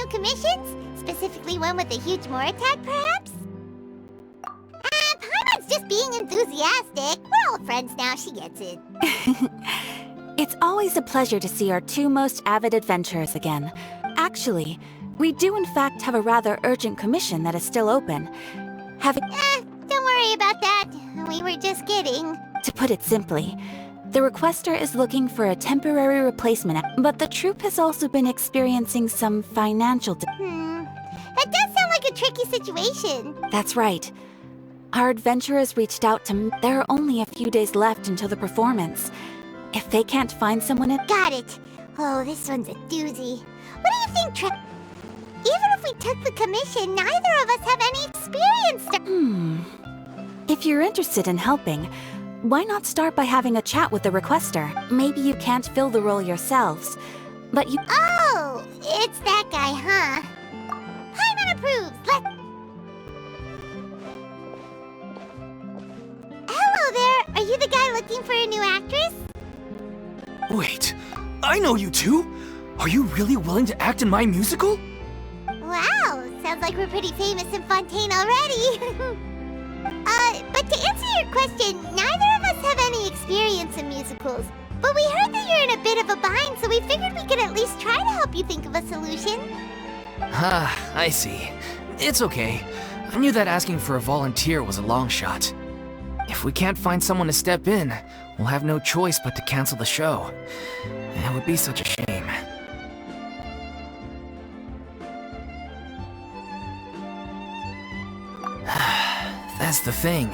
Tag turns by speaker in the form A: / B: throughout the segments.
A: Commissions? Specifically one with a huge more attack, perhaps? Paimon's just being enthusiastic. We're all friends now, she gets it.
B: It's always a pleasure to see our two most avid adventurers again. Actually, we do in fact have a rather urgent commission that is still open.
A: Don't worry about that. We were just kidding.
B: To put it simply, the requester is looking for a temporary replacement, but the troupe has also been experiencing some financial
A: That does sound like a tricky situation.
B: That's right. Our adventurers reached out to There are only a few days left until the performance. If they can't find someone
A: Got it. Oh, this one's a doozy. What do you think, Even if we took the commission, neither of us have any experience
B: If you're interested in helping, why not start by having a chat with the requester? Maybe you can't fill the role yourselves, but you—
A: Oh, it's that guy, huh? Paimon approves. Hello there. Are you the guy looking for a new actress?
C: Wait, I know you two. Are you really willing to act in my musical?
A: Wow, sounds like we're pretty famous in Fontaine already. But to answer your question, neither of us have any experience in musicals. But we heard that you're in a bit of a bind, so we figured we could at least try to help you think of a solution.
C: I see. It's okay. I knew that asking for a volunteer was a long shot. If we can't find someone to step in, we'll have no choice but to cancel the show. It would be such a shame. That's the thing.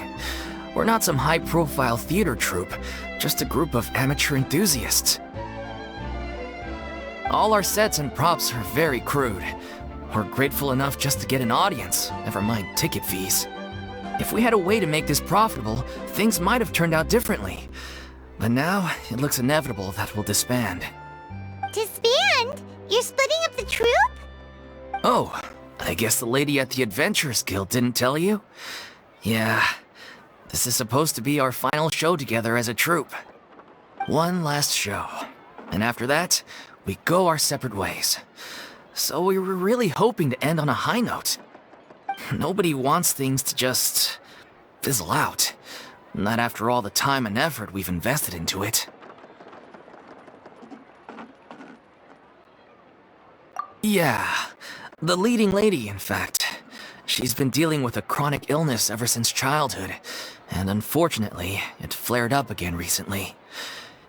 C: We're not some high-profile theater troupe, just a group of amateur enthusiasts. All our sets and props are very crude. We're grateful enough just to get an audience, never mind ticket fees. If we had a way to make this profitable, things might have turned out differently. But now, it looks inevitable that we'll disband.
A: Disband? You're splitting up the troupe?
C: Oh, I guess the lady at the Adventurers Guild didn't tell you? Yeah, this is supposed to be our final show together as a troupe. One last show. And after that, we go our separate ways. So we were really hoping to end on a high note. Nobody wants things to just fizzle out. Not after all the time and effort we've invested into it. Yeah, the leading lady, in fact. She's been dealing with a chronic illness ever since childhood, and unfortunately, it flared up again recently.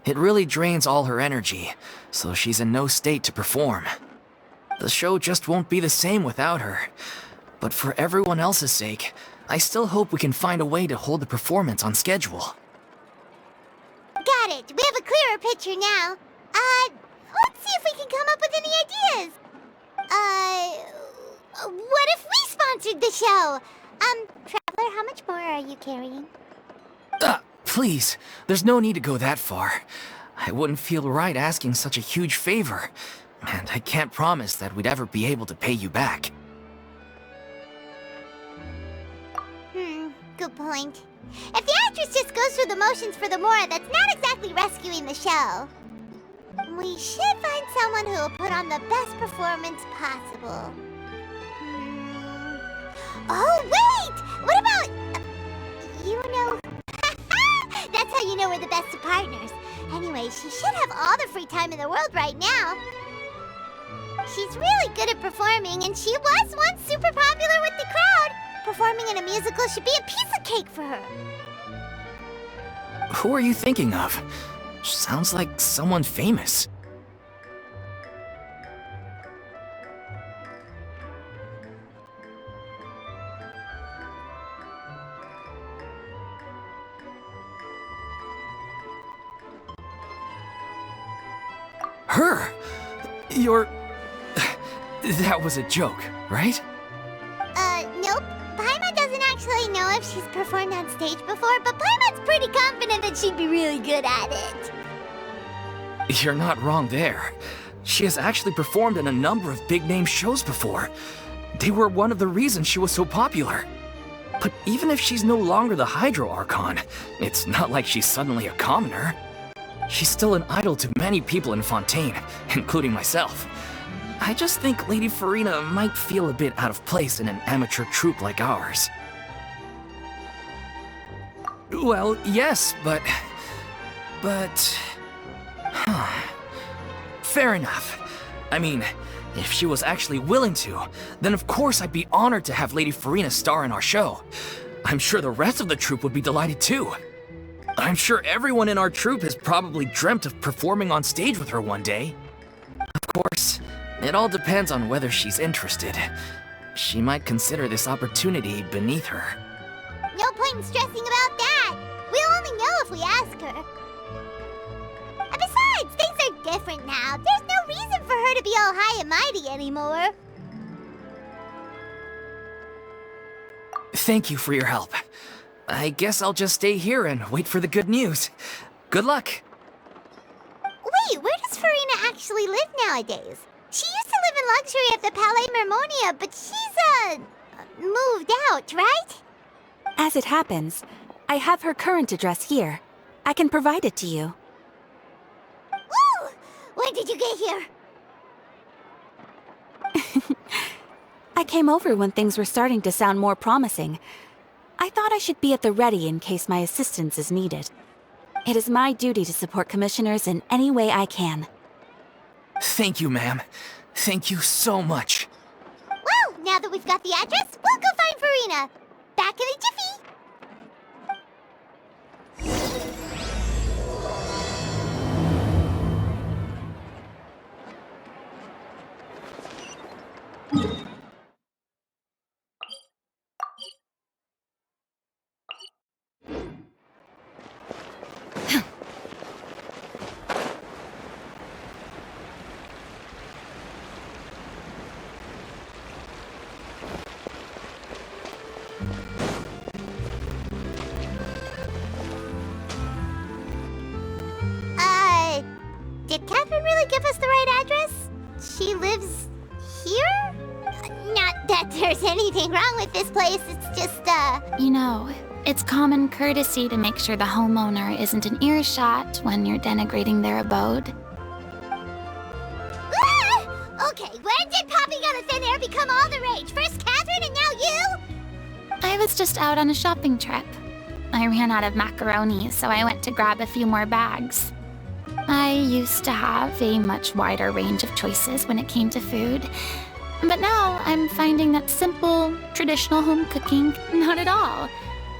C: It really drains all her energy, so she's in no state to perform. The show just won't be the same without her. But for everyone else's sake, I still hope we can find a way to hold the performance on schedule.
A: Got it. We have a clearer picture now. Let's see if we can come up with any ideas. What if we sponsored the show? Traveler, how much more are you carrying?
C: Please, there's no need to go that far. I wouldn't feel right asking such a huge favor, and I can't promise that we'd ever be able to pay you back.
A: Good point. If the actress just goes through the motions for the more, that's not exactly rescuing the show. We should find someone who will put on the best performance possible. Oh, wait! What about... you know... That's how you know we're the best of partners. Anyway, she should have all the free time in the world right now. She's really good at performing, and she was once super popular with the crowd. Performing in a musical should be a piece of cake for her.
C: Who are you thinking of? Sounds like someone famous. Her? You're... That was a joke, right?
A: Nope. Paimon doesn't actually know if she's performed on stage before, but Paimon's pretty confident that she'd be really good at it.
C: You're not wrong there. She has actually performed in a number of big-name shows before. They were one of the reasons she was so popular. But even if she's no longer the Hydro Archon, it's not like she's suddenly a commoner. She's still an idol to many people in Fontaine, including myself. I just think Lady Furina might feel a bit out of place in an amateur troupe like ours. Well, yes, but... Fair enough. I mean, if she was actually willing to, then of course I'd be honored to have Lady Furina star in our show. I'm sure the rest of the troupe would be delighted too. I'm sure everyone in our troupe has probably dreamt of performing on stage with her one day. Of course, it all depends on whether she's interested. She might consider this opportunity beneath her.
A: No point in stressing about that. We'll only know if we ask her. And besides, things are different now. There's no reason for her to be all high and mighty anymore.
C: Thank you for your help. I guess I'll just stay here and wait for the good news. Good luck.
A: Wait, where does Furina actually live nowadays? She used to live in luxury at the Palais Mermonia, but she's, moved out, right?
B: As it happens, I have her current address here. I can provide it to you.
A: Ooh! When did you get here?
B: I came over when things were starting to sound more promising. I thought I should be at the ready in case my assistance is needed. It is my duty to support commissioners in any way I can.
C: Thank you, ma'am. Thank you so much.
A: Well, now that we've got the address, we'll go find Furina. Back in a jiffy. Did Catherine really give us the right address? She lives here? Not that there's anything wrong with this place, it's just,
D: You know, it's common courtesy to make sure the homeowner isn't an earshot when you're denigrating their abode.
A: Ah! Okay, when did popping out of thin air become all the rage? First Catherine and now you?
D: I was just out on a shopping trip. I ran out of macaroni, so I went to grab a few more bags. I used to have a much wider range of choices when it came to food, but now I'm finding that simple, traditional home cooking, not at all.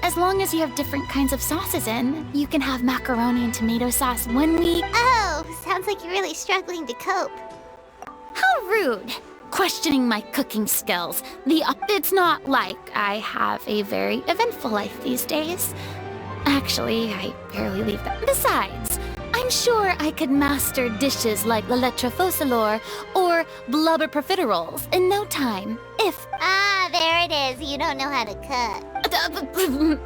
D: As long as you have different kinds of sauces in, you can have macaroni and tomato sauce one week.
A: Oh, sounds like you're really struggling to cope.
D: How rude! Questioning my cooking skills. It's not like I have a very eventful life these days. Actually, I barely leave them. Besides, I'm sure I could master dishes like la lettre focilor or blubber profiteroles in no time, if...
A: Ah, there it is. You don't know how to cook.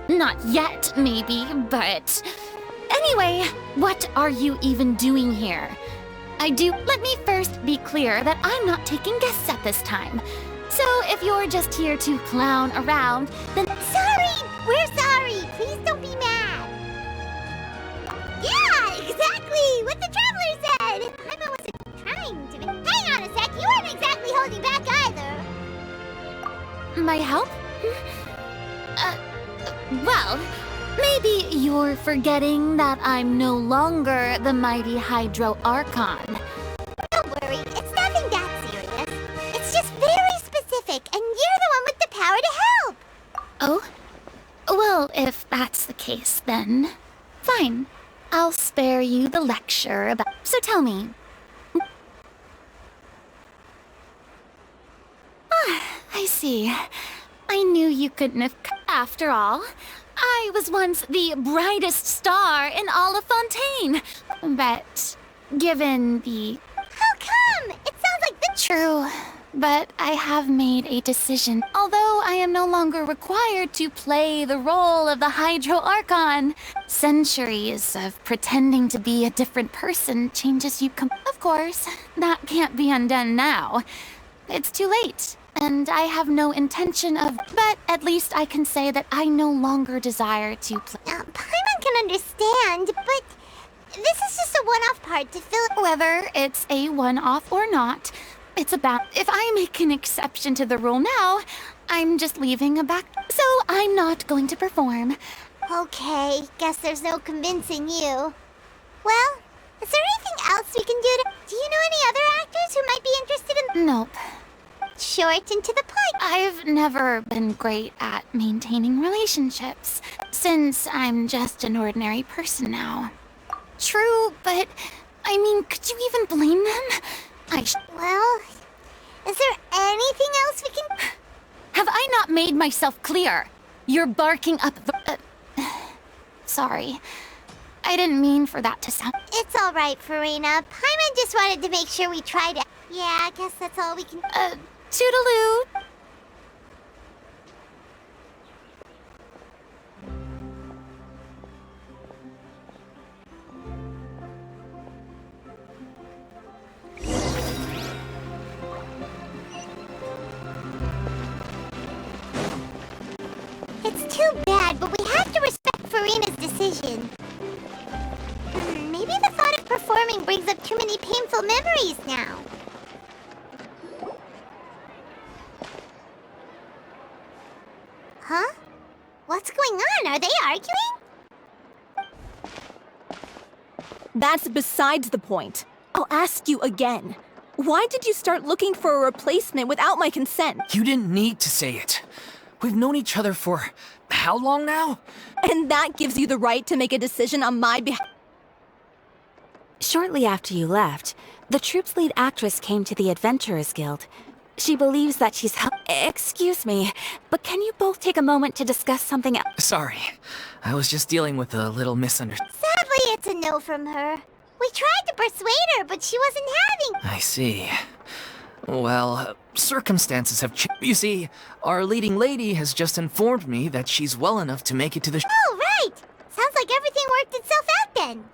D: Not yet, maybe, but... Anyway, what are you even doing here? Let me first be clear that I'm not taking guests at this time. So if you're just here to clown around, then...
A: Sorry! We're sorry! Please don't be mad! Yeah, exactly! What the Traveler said! Paimon wasn't trying to be... Hang on a sec, you weren't exactly holding back either!
D: My help? Well, maybe you're forgetting that I'm no longer the mighty Hydro Archon.
A: Don't worry, it's nothing that serious.
D: then. Fine. I'll spare you the lecture about... So tell me. I see. I knew you couldn't have... After all, I was once the brightest star in all of Fontaine. But, given the...
A: How come? It sounds like the...
D: True. But I have made a decision. Although I am no longer required to play the role of the Hydro Archon, centuries of pretending to be a different person changes you Of course, that can't be undone now. It's too late, and I have no intention of... But at least I can say that I no longer desire to play...
A: Paimon can understand, but this is just a one-off part to fill...
D: Whether it's a one-off or not, it's about... If I make an exception to the rule now, I'm just leaving a back... So I'm not going to perform.
A: Okay, guess there's no convincing you. Well, is there anything else we can do to... Do you know any other actors who might be interested in...
D: Nope.
A: Short and to the point.
D: I've never been great at maintaining relationships, since I'm just an ordinary person now. True, but... I mean, could you even blame them?
A: Well, is there anything else we can...
D: Have I not made myself clear? You're barking up the... Sorry. I didn't mean for that to sound...
A: It's all right, Furina. Paimon just wanted to make sure we tried it. Yeah, I guess that's all we can...
D: Toodaloo!
A: It's too bad, but we have to respect Furina's decision. Maybe the thought of performing brings up too many painful memories now. Huh? What's going on? Are they arguing?
E: That's besides the point. I'll ask you again. Why did you start looking for a replacement without my consent?
C: You didn't need to say it. We've known each other for how long now?
E: And that gives you the right to make a decision on my behalf.
B: Shortly after you left, the troupe's lead actress came to the Adventurers Guild. She believes that she's Excuse me, but can you both take a moment to discuss something else?
C: Sorry, I was just dealing with a little misunderstanding.
A: Sadly, it's a no from her. We tried to persuade her, but she wasn't having...
C: I see. Well, circumstances have changed. You see, our leading lady has just informed me that she's well enough to make it to the
A: Oh, right! Sounds like everything worked itself out then.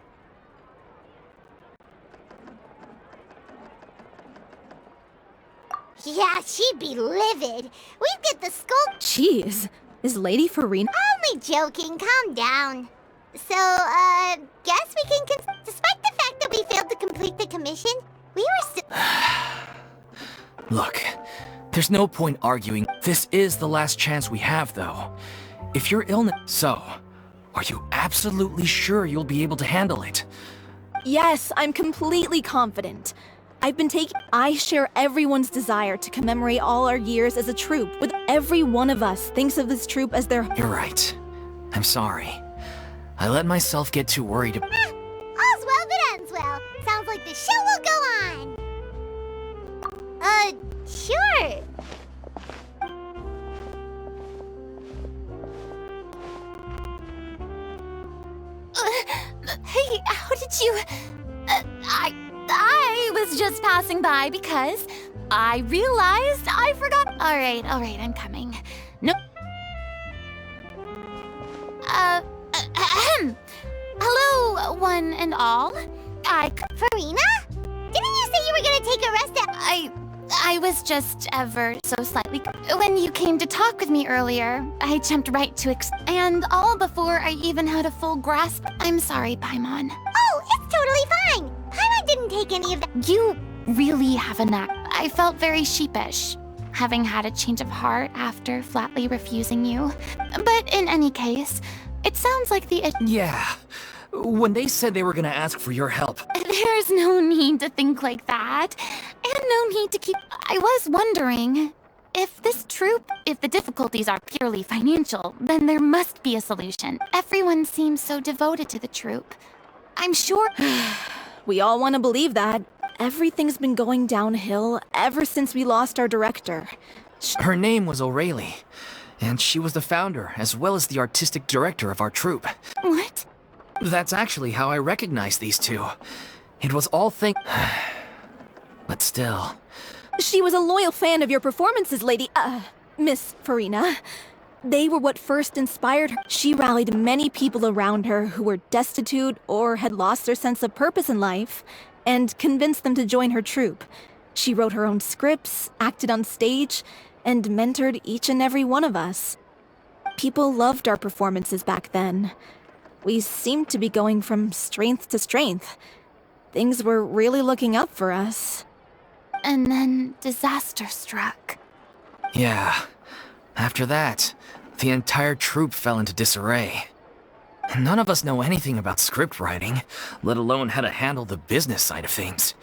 A: Yeah, she'd be livid. We'd get the skull...
E: Jeez, is Lady Furina...
A: Only joking, calm down. So, guess we can... Despite the fact that we failed to complete the commission, we were still...
C: Look, there's no point arguing. This is the last chance we have, though. If you're ill... So, are you absolutely sure you'll be able to handle it?
E: Yes, I'm completely confident. I share everyone's desire to commemorate all our years as a troupe. With every one of us thinks of this troupe as their...
C: You're right. I'm sorry. I let myself get too worried.
A: All's well that ends well. Sounds like the show will go on. Sure.
D: Hey, how did you... I was just passing by because I realized I forgot... Alright, I'm coming. No... Hello, one and all.
A: Furina? Didn't you say you were gonna take a rest at...
D: I was just ever so slightly... When you came to talk with me earlier, I jumped right to and all before I even had a full grasp. I'm sorry, Paimon.
A: Oh, it's totally fine. Paimon didn't take any of that.
D: You really have a knack. I felt very sheepish, having had a change of heart after flatly refusing you. But in any case, it sounds like the...
C: Yeah. When they said they were gonna ask for your help...
D: There's no need to think like that. And no need to keep... I was wondering, If the difficulties are purely financial, then there must be a solution. Everyone seems so devoted to the troupe. I'm sure...
E: We all want to believe that. Everything's been going downhill ever since we lost our director.
C: Her name was O'Reilly, and she was the founder as well as the artistic director of our troupe.
D: What?
C: That's actually how I recognized these two. It was all But still...
E: She was a loyal fan of your performances, Miss Furina. They were what first inspired her. She rallied many people around her who were destitute or had lost their sense of purpose in life, and convinced them to join her troupe. She wrote her own scripts, acted on stage, and mentored each and every one of us. People loved our performances back then. We seemed to be going from strength to strength. Things were really looking up for us.
D: And then disaster struck.
C: Yeah. After that, the entire troupe fell into disarray. None of us know anything about script writing, let alone how to handle the business side of things.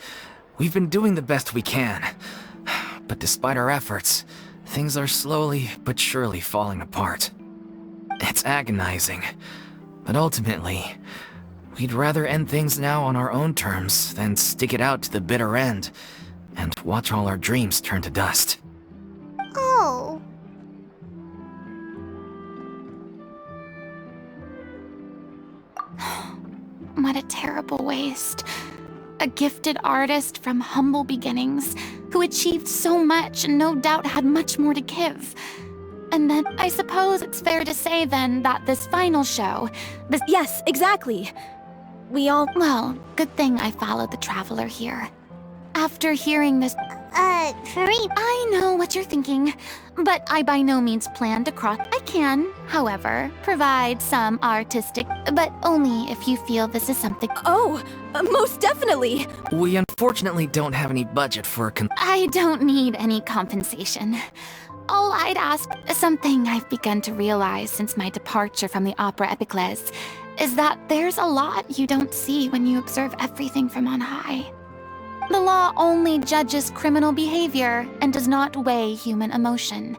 C: We've been doing the best we can. But despite our efforts, things are slowly but surely falling apart. It's agonizing. But ultimately, we'd rather end things now on our own terms than stick it out to the bitter end and watch all our dreams turn to dust.
A: Oh.
D: What a terrible waste. A gifted artist from humble beginnings who achieved so much and no doubt had much more to give. And then I suppose it's fair to say then that this final show,
E: Yes, exactly.
D: Well, good thing I followed the Traveler here. After hearing this...
A: Furina...
D: I know what you're thinking, but I by no means plan to cross... I can, however, provide some artistic... but only if you feel this is something...
E: Oh, most definitely!
C: We unfortunately don't have any budget for
D: I don't need any compensation. All I'd ask, something I've begun to realize since my departure from the Opera Epiclese, is that there's a lot you don't see when you observe everything from on high. The law only judges criminal behavior and does not weigh human emotion.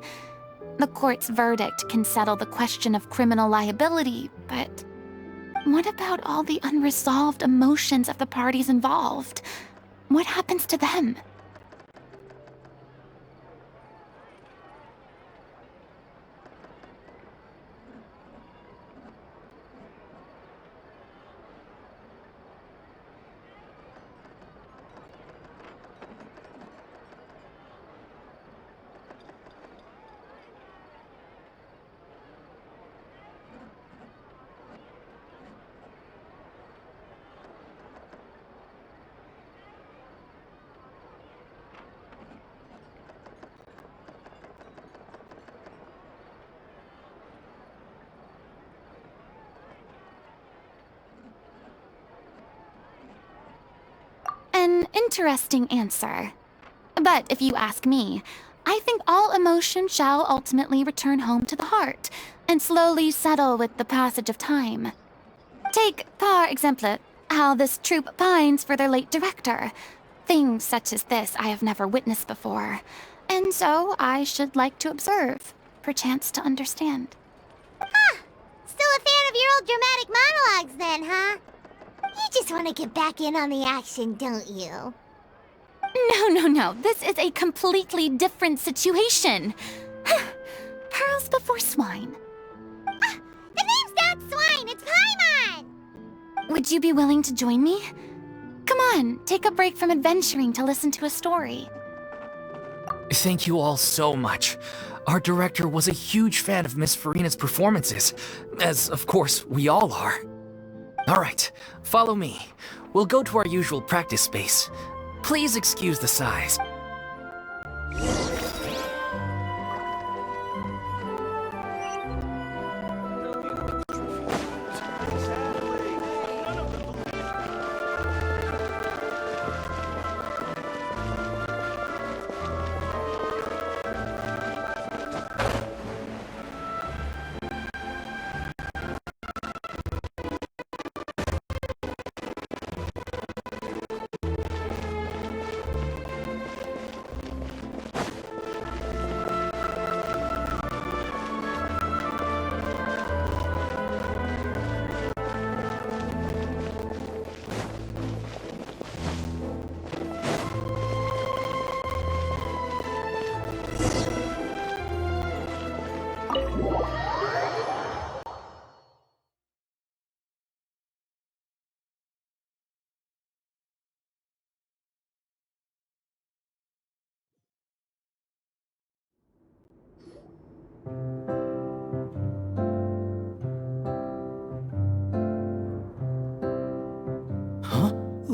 D: The court's verdict can settle the question of criminal liability, but what about all the unresolved emotions of the parties involved? What happens to them? An interesting answer. But if you ask me, I think all emotion shall ultimately return home to the heart and slowly settle with the passage of time. Take, par exemple, how this troupe pines for their late director. Things such as this I have never witnessed before, and so I should like to observe, perchance to understand.
A: Huh. Still a fan of your old dramatic monologues then, huh? You just want to get back in on the action, don't you?
D: No. This is a completely different situation. Pearls before swine.
A: Ah, the name's not Swine, it's Paimon!
D: Would you be willing to join me? Come on, take a break from adventuring to listen to a story.
C: Thank you all so much. Our director was a huge fan of Miss Furina's performances, as of course we all are. Alright, follow me. We'll go to our usual practice space. Please excuse the size.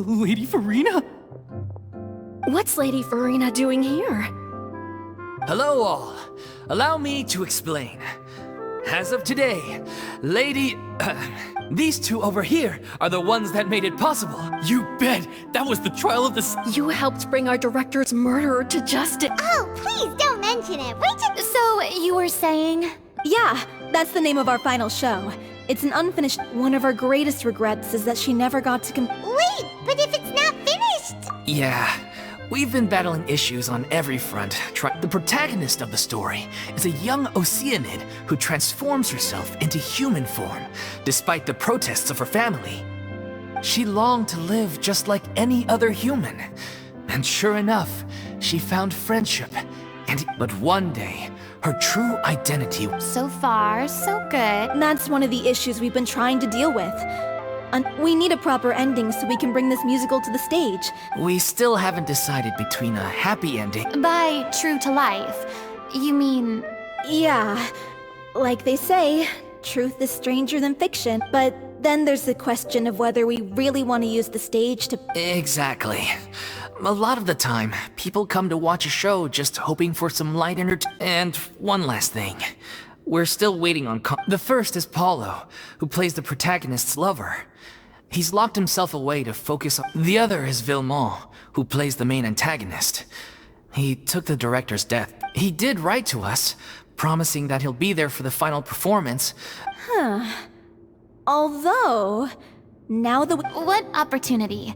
F: Lady Furina?
G: What's Lady Furina doing here?
C: Hello all. Allow me to explain. As of today, these two over here are the ones that made it possible.
F: You bet! That was the trial of the
G: You helped bring our director's murderer to justice.
A: Oh, please don't mention it. We just...
D: So, you were saying?
E: Yeah, that's the name of our final show. It's an unfinished. One of our greatest regrets is that she never got to
A: Wait, but if it's not finished...
C: Yeah, we've been battling issues on every front. The protagonist of the story is a young Oceanid who transforms herself into human form, despite the protests of her family. She longed to live just like any other human. And sure enough, she found friendship. But one day, her true identity...
D: So far, so good.
E: That's one of the issues we've been trying to deal with. We need a proper ending so we can bring this musical to the stage.
C: We still haven't decided between a happy ending...
D: By true to life, you mean...
E: Yeah, like they say, truth is stranger than fiction. But then there's the question of whether we really want to use the stage to...
C: Exactly. A lot of the time, people come to watch a show just hoping for some light entertainment. And one last thing. We're still waiting on the first is Paulo, who plays the protagonist's lover. He's locked himself away to focus on... The other is Villemont, who plays the main antagonist. He took the director's death. He did write to us, promising that he'll be there for the final performance.
E: Although, now that
D: What opportunity?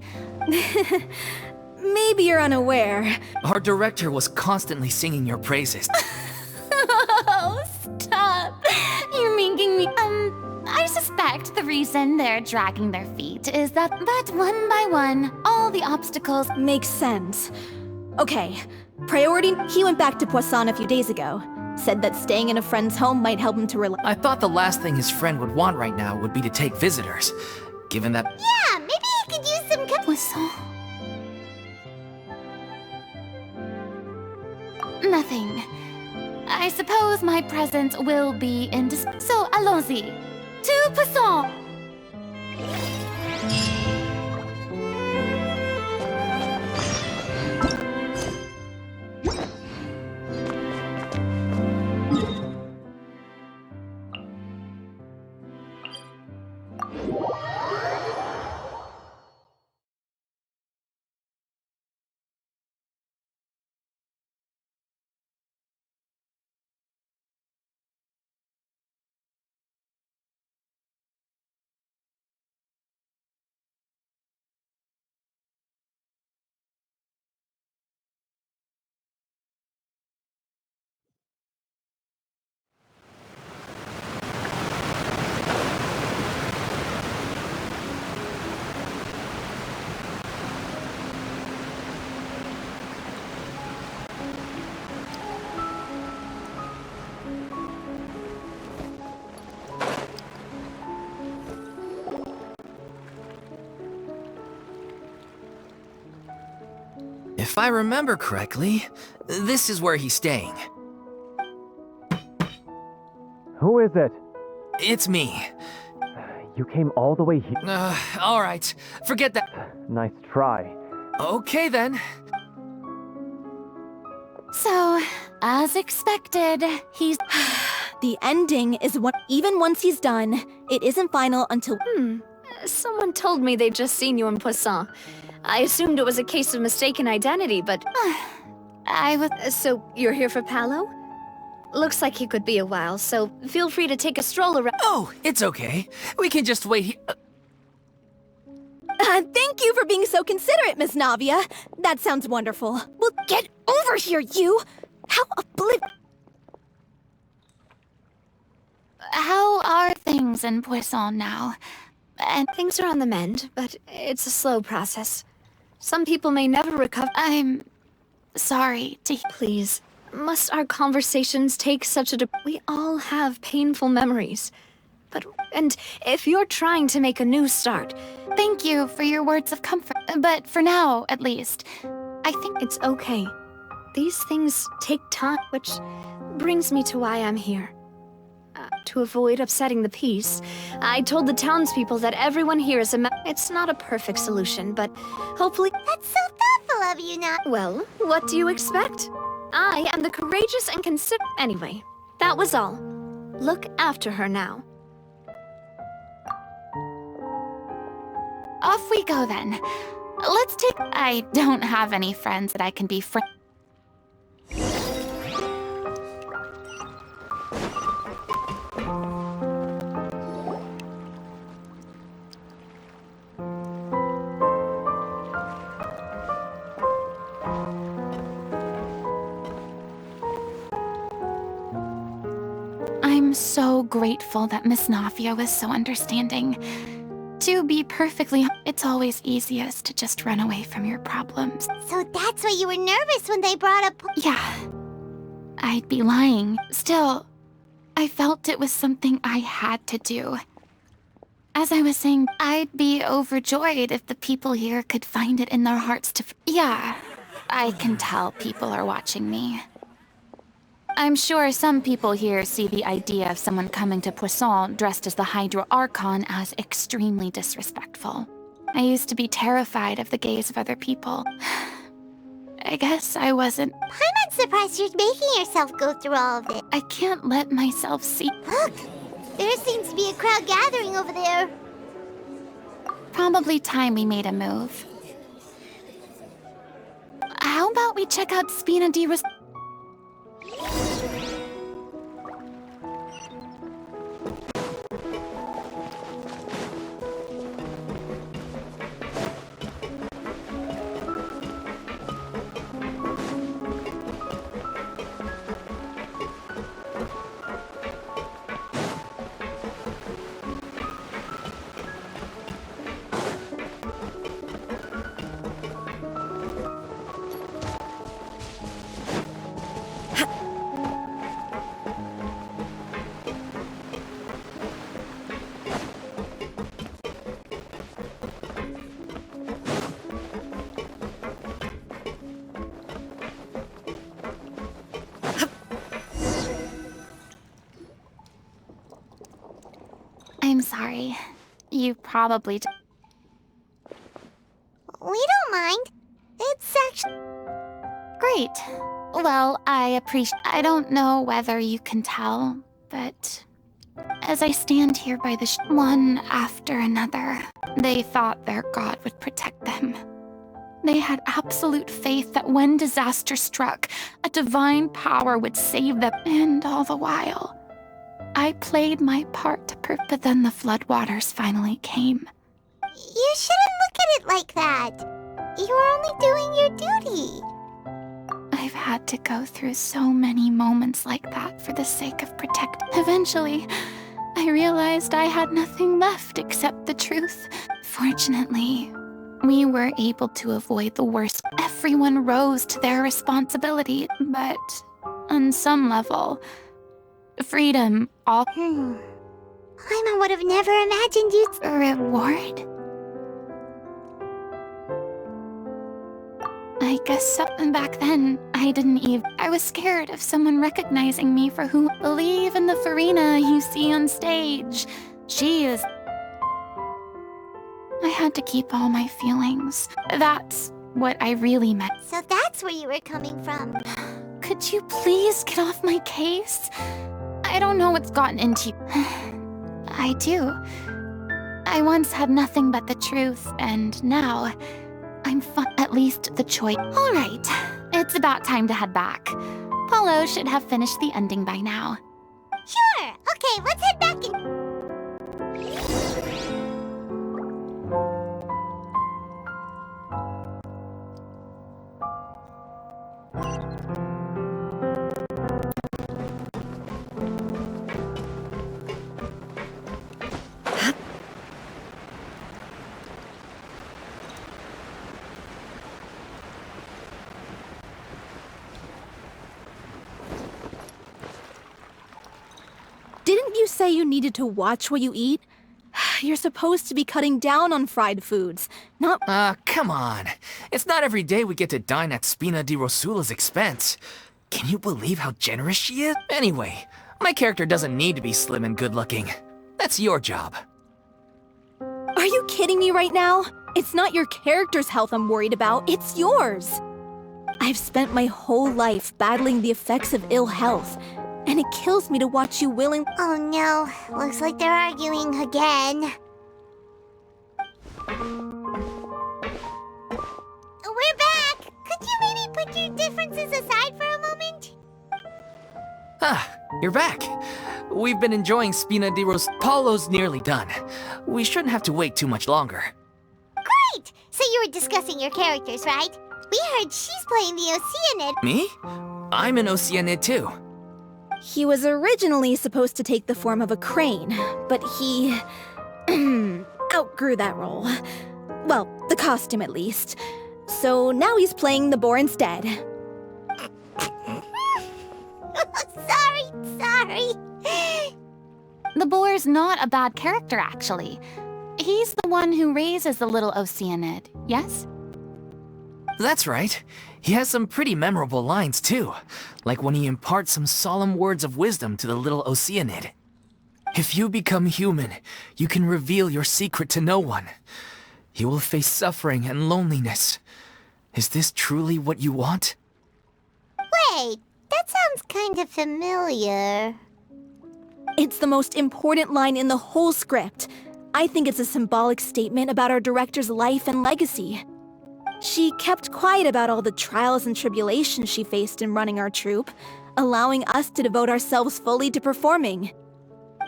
E: maybe you're unaware.
C: Our director was constantly singing your praises.
D: Oh, stop! You're making me... I suspect the reason they're dragging their feet is that one by one, all the obstacles...
E: Makes sense. Okay, priority, he went back to Poisson a few days ago. Said that staying in a friend's home might help him to relax.
C: I thought the last thing his friend would want right now would be to take visitors, given that...
A: Yeah, maybe he could use some
D: Whistle. Nothing. I suppose my presence will be indispensable. So, allons-y. To Poisson!
C: If I remember correctly, this is where he's staying.
H: Who is it?
C: It's me.
H: You came all the way here.
C: Alright. Forget that.
H: Nice try.
C: Okay then.
D: So, as expected, he's...
E: The ending is what, even once he's done, it isn't final until...
G: Someone told me they'd just seen you in Poisson. I assumed it was a case of mistaken identity, but...
D: I was...
G: So, you're here for Paolo? Looks like he could be a while, so feel free to take a stroll around.
C: Oh, it's okay. We can just wait here.
E: Thank you for being so considerate, Miss Navia. That sounds wonderful. Well, get over here, you! How
D: How are things in Poisson now? And
G: Things are on the mend, but it's a slow process. Some people may never recover.
D: I'm... sorry to...
G: Please, must our conversations take such a... We all have painful memories. And if you're trying to make a new start...
D: Thank you for your words of comfort, but for now, at least, I think...
G: It's okay. These things take time, which brings me to why I'm here. To avoid upsetting the peace, I told the townspeople that everyone here is It's not a perfect solution, but hopefully—
A: That's so thoughtful of you, now.
G: Well, what do you expect? I am the courageous and Anyway, that was all. Look after her now.
B: Off we go then. Let's take— I don't have any friends that I can be friends. I'm so grateful that Miss Nafia was so understanding. To be perfectly— it's always easiest to just run away from your problems.
A: So that's why you were nervous when they brought up—
B: Yeah. I'd be lying. Still, I felt it was something I had to do. As I was saying, I'd be overjoyed if the people here could find it in their hearts to— Yeah, I can tell people are watching me. I'm sure some people here see the idea of someone coming to Poisson dressed as the Hydra Archon as extremely disrespectful. I used to be terrified of the gaze of other people. I guess I wasn't—
A: I'm not surprised you're making yourself go through all of it.
B: I can't let myself see—
A: Look! There seems to be a crowd gathering over there.
B: Probably time we made a move. How about we check out Spina di Ros— I'm sorry. You probably—
A: We don't mind. It's actually—
B: Great. Well, I appreciate— I don't know whether you can tell, but as I stand here by the one after another, they thought their god would protect them. They had absolute faith that when disaster struck, a divine power would save them. And all the while, I played my part to but then the floodwaters finally came.
A: You shouldn't look at it like that. You were only doing your duty.
B: I've had to go through so many moments like that for the sake of protect. Eventually, I realized I had nothing left except the truth. Fortunately, we were able to avoid the worst. Everyone rose to their responsibility, but on some level, freedom all—
A: I would have never imagined you'd—
B: Reward? I guess so. Back then, I didn't even— I was scared of someone recognizing me for who— Believe in the Furina you see on stage. She is— I had to keep all my feelings. That's what I really meant.
A: So that's where you were coming from.
B: Could you please get off my case? I don't know what's gotten into you. I do. I once had nothing but the truth, and now I'm at least the choice. All right, it's about time to head back. Paulo should have finished the ending by now.
A: Sure. Okay, let's head back and—
E: Didn't you say you needed to watch what you eat? You're supposed to be cutting down on fried foods, not—
C: Come on. It's not every day we get to dine at Spina di Rosula's expense. Can you believe how generous she is? Anyway, My character doesn't need to be slim and good-looking. That's your job.
E: Are you kidding me right now? It's not your character's health I'm worried about, it's yours. I've spent my whole life battling the effects of ill health, and it kills me to watch you willingly—
A: Oh no, looks like they're arguing again. We're back! Could you maybe put your differences aside for a moment?
C: Ah, you're back. We've been enjoying Spina di Ros. Paulo's nearly done. We shouldn't have to wait too much longer.
A: Great! So you were discussing your characters, right? We heard she's playing the Oceanid.
C: Me? I'm an Oceanid too.
E: He was originally supposed to take the form of a crane, but he outgrew that role. Well, the costume at least. So now he's playing the boar instead.
A: Sorry.
B: The boar's not a bad character, actually. He's the one who raises the little Oceanid, yes?
C: That's right. He has some pretty memorable lines too, like when he imparts some solemn words of wisdom to the little Oceanid. If you become human, you can reveal your secret to no one. You will face suffering and loneliness. Is this truly what you want?
A: Wait, that sounds kind of familiar.
E: It's the most important line in the whole script. I think it's a symbolic statement about our director's life and legacy. She kept quiet about all the trials and tribulations she faced in running our troupe, allowing us to devote ourselves fully to performing.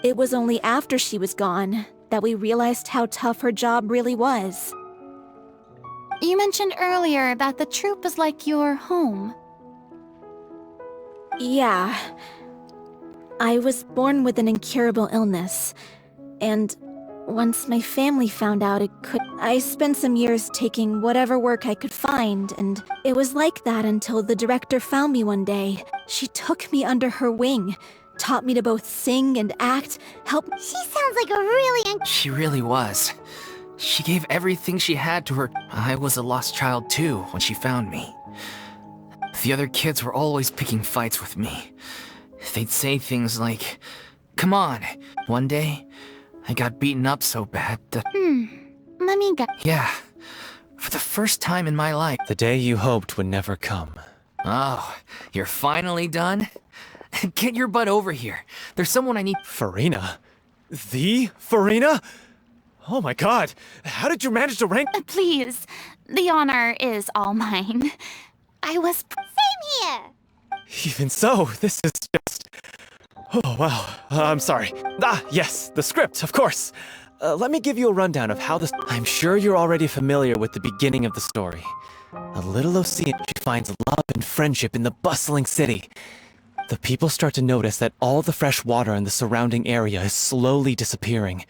E: It was only after she was gone that we realized how tough her job really was.
B: You mentioned earlier that the troupe is like your home.
E: Yeah. I was born with an incurable illness, and once my family found out I spent some years taking whatever work I could find, and it was like that until the director found me one day. She took me under her wing, taught me to both sing and act,
A: She sounds like a really
C: She really was. She gave everything she had to her. I was a lost child too when she found me. The other kids were always picking fights with me. They'd say things like, "Come on." One day, I got beaten up so bad that—
B: Let me guess.
C: Yeah, for the first time in my life.
I: The day you hoped would never come.
C: Oh, you're finally done? Get your butt over here. There's someone I need—
I: Furina? The Furina? Oh my god, how did you manage to rank—
B: Please, the honor is all mine. I was—
A: Same here!
I: Even so, this is just— Oh, wow. I'm sorry. Ah, yes, the script, of course. Let me give you a rundown of how this— I'm sure you're already familiar with the beginning of the story. A little Oceanid, she finds love and friendship in the bustling city. The people start to notice that all the fresh water in the surrounding area is slowly disappearing.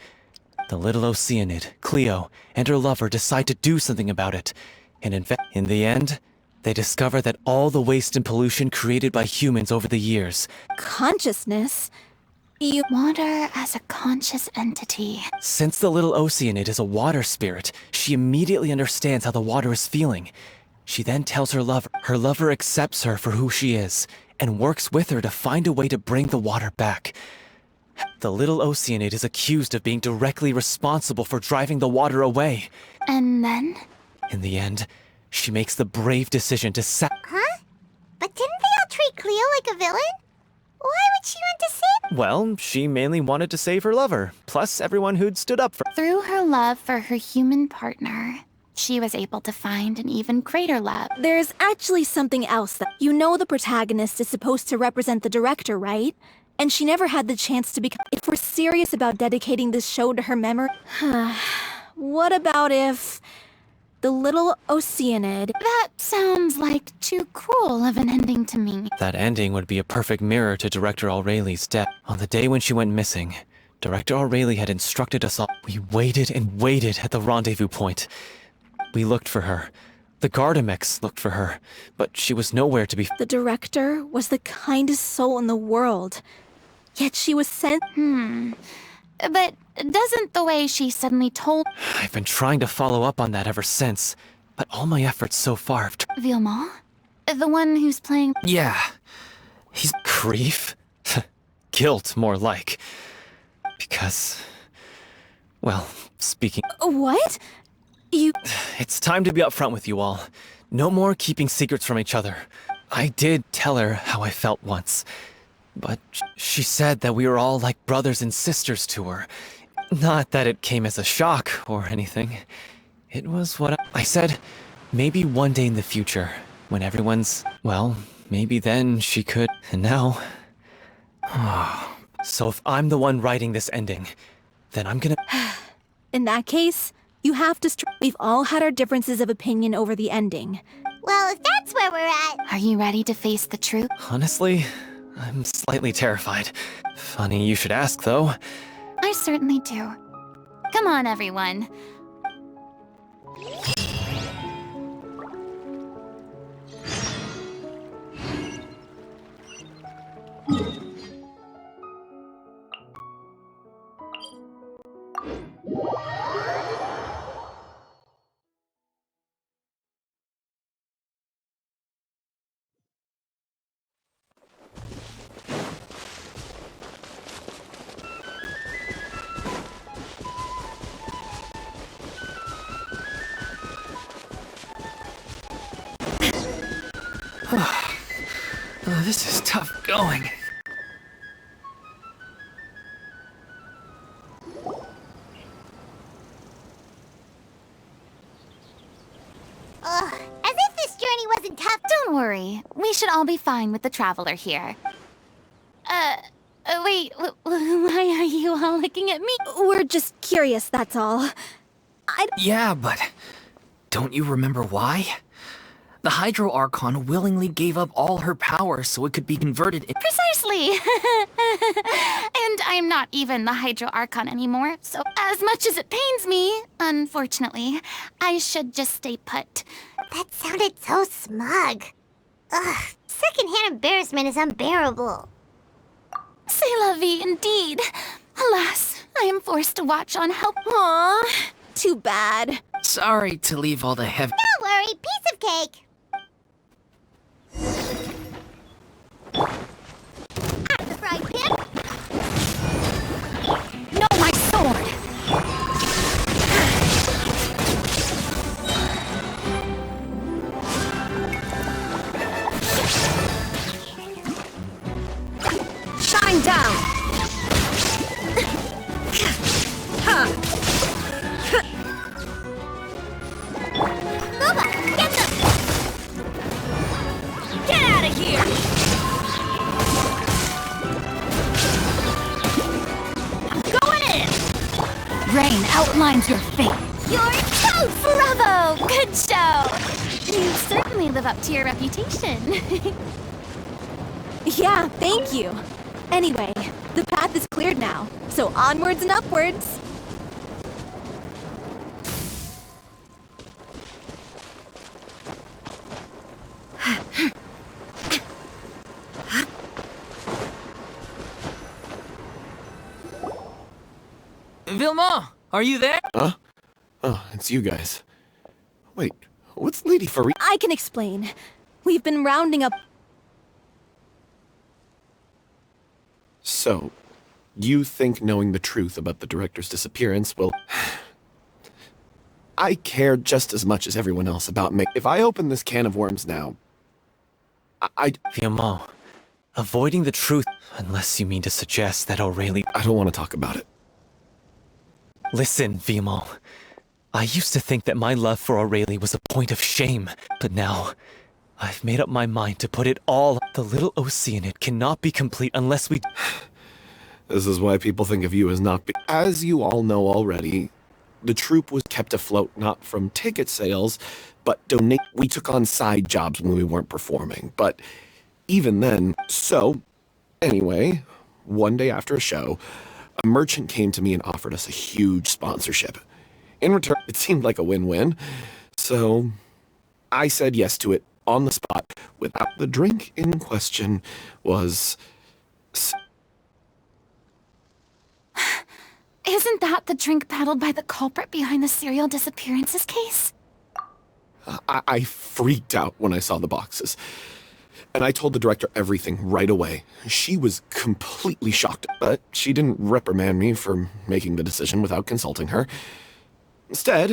I: The little Oceanid, Cleo, and her lover decide to do something about it. And in the end, they discover that all the waste and pollution created by humans over the years—
E: consciousness.
B: Water as a conscious entity.
I: Since the little Oceanid is a water spirit, she immediately understands how the water is feeling. She then tells her lover. Her lover accepts her for who she is, and works with her to find a way to bring the water back. The little Oceanid is accused of being directly responsible for driving the water away.
B: And then?
I: In the end, she makes the brave decision to
A: Huh? But didn't they all treat Cleo like a villain? Why would she want to save—
I: Well, she mainly wanted to save her lover, plus everyone who'd stood up for—
B: Through her love for her human partner, she was able to find an even greater love.
E: There's actually something else that— You know the protagonist is supposed to represent the director, right? And she never had the chance to become— If we're serious about dedicating this show to her memory— What about if the little Oceanid—
B: That sounds like too cruel of an ending to me.
I: That ending would be a perfect mirror to Director Aureli's death. On the day when she went missing, Director Aureli had instructed us all— We waited and waited at the rendezvous point. We looked for her. The Gardamex looked for her, but she was nowhere to be—
E: The director was the kindest soul in the world. Yet she was sent—
B: But doesn't the way she suddenly told
I: I've been trying to follow up on that ever since, but all my efforts so far have—
B: Vilma? The one who's playing—
C: Yeah. He's—
I: Grief? guilt, more like. Because, well, speaking...
E: What? You...
I: It's time to be upfront with you all. No more keeping secrets from each other. I did tell her how I felt once, but she said that we were all like brothers and sisters to her. Not that it came as a shock or anything. It was what I said, maybe one day in the future, when everyone's... well, maybe then she could... And now... So if I'm the one writing this ending, then I'm gonna...
E: In that case, you have to... We've all had our differences of opinion over the ending.
A: Well, if that's where we're at...
B: Are you ready to face the truth?
I: Honestly, I'm slightly terrified. Funny you should ask, though.
B: I certainly do. Come on, everyone.
C: This is tough going.
A: Ugh, as if this journey wasn't tough.
B: Don't worry. We should all be fine with the traveler here. Wait, why are you all looking at me?
E: We're just curious, that's all.
C: Yeah, but don't you remember why? The Hydro Archon willingly gave up all her power so it could be converted in—
B: Precisely! And I'm not even the Hydro Archon anymore, so as much as it pains me, unfortunately, I should just stay put.
A: That sounded so smug. Ugh, secondhand embarrassment is unbearable.
B: C'est la vie, indeed. Alas, I am forced to watch on help.
E: Aww, too bad.
C: Sorry to leave all the heavy—
A: Don't worry, piece of cake. At the frying pan.
B: No, my sword! Shine down!
A: Boba, get them!
B: Get out of here! I'm going in! Rain outlines your fate. You're toast! Bravo! Good show! You certainly live up to your reputation.
E: Yeah, thank you. Anyway, the path is cleared now, so onwards and upwards.
C: Vilma, are you there?
J: Huh? Oh, it's you guys. Wait, what's Lady Furina?
E: I can explain. We've been rounding up...
J: So, you think knowing the truth about the director's disappearance will... I care just as much as everyone else about me. If I open this can of worms now,
I: Vilma, avoiding the truth, unless you mean to suggest that Aurelie...
J: I don't want to talk about it.
I: Listen, Vilma. I used to think that my love for Aurelie was a point of shame, but now I've made up my mind to put it all. The little Oceanid cannot be complete unless we...
J: This is why people think of you as not be... As you all know already, the troupe was kept afloat not from ticket sales, but donate. We took on side jobs when we weren't performing, but even then... So, anyway, one day after a show, a merchant came to me and offered us a huge sponsorship. In return, it seemed like a win-win, so I said yes to it on the spot without the drink in question was...
B: Isn't that the drink peddled by the culprit behind the serial disappearances case?
J: I freaked out when I saw the boxes. And I told the director everything right away. She was completely shocked, but she didn't reprimand me for making the decision without consulting her. Instead,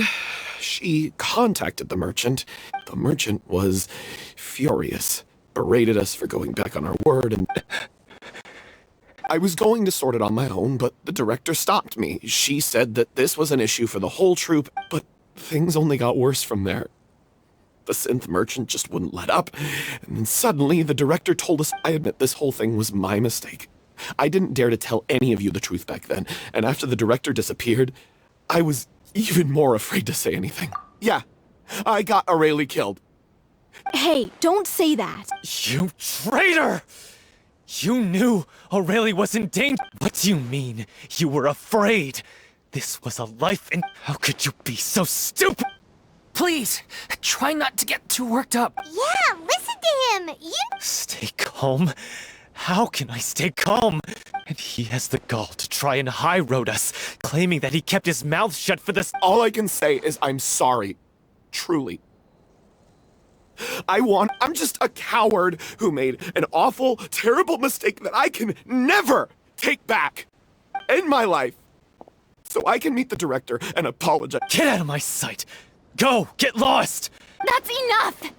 J: she contacted the merchant. The merchant was furious, berated us for going back on our word, and I was going to sort it on my own, but the director stopped me. She said that this was an issue for the whole troupe, but things only got worse from there. The synth merchant just wouldn't let up, and then suddenly the director told us. I admit this whole thing was my mistake. I didn't dare to tell any of you the truth back then, and after the director disappeared, I was even more afraid to say anything. Yeah, I got Aurelie killed.
E: Hey, don't say that.
I: You traitor! You knew Aurelie was in danger. What do you mean? You were afraid. This was a life and how could you be so stupid?
C: Please, try not to get too worked up.
A: Yeah, listen to him.
I: Stay calm? How can I stay calm? And he has the gall to try and high road us, claiming that he kept his mouth shut for this.
J: All I can say is I'm sorry. Truly. I'm just a coward who made an awful, terrible mistake that I can never take back in my life. So I can meet the director and apologize.
I: Get out of my sight! Go! Get lost!
B: That's enough!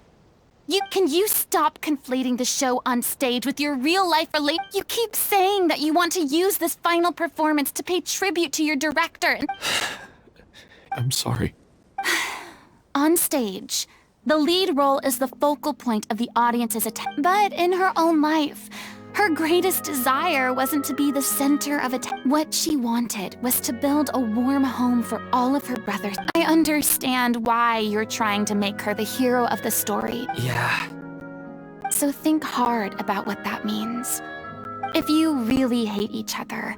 B: Can you stop conflating the show on stage with your real-life relate? You keep saying that you want to use this final performance to pay tribute to your director and...
J: I'm sorry.
B: On stage, the lead role is the focal point of the audience's attention. But in her own life, her greatest desire wasn't to be the center of attention. What she wanted was to build a warm home for all of her brothers. I understand why you're trying to make her the hero of the story.
C: Yeah.
B: So think hard about what that means. If you really hate each other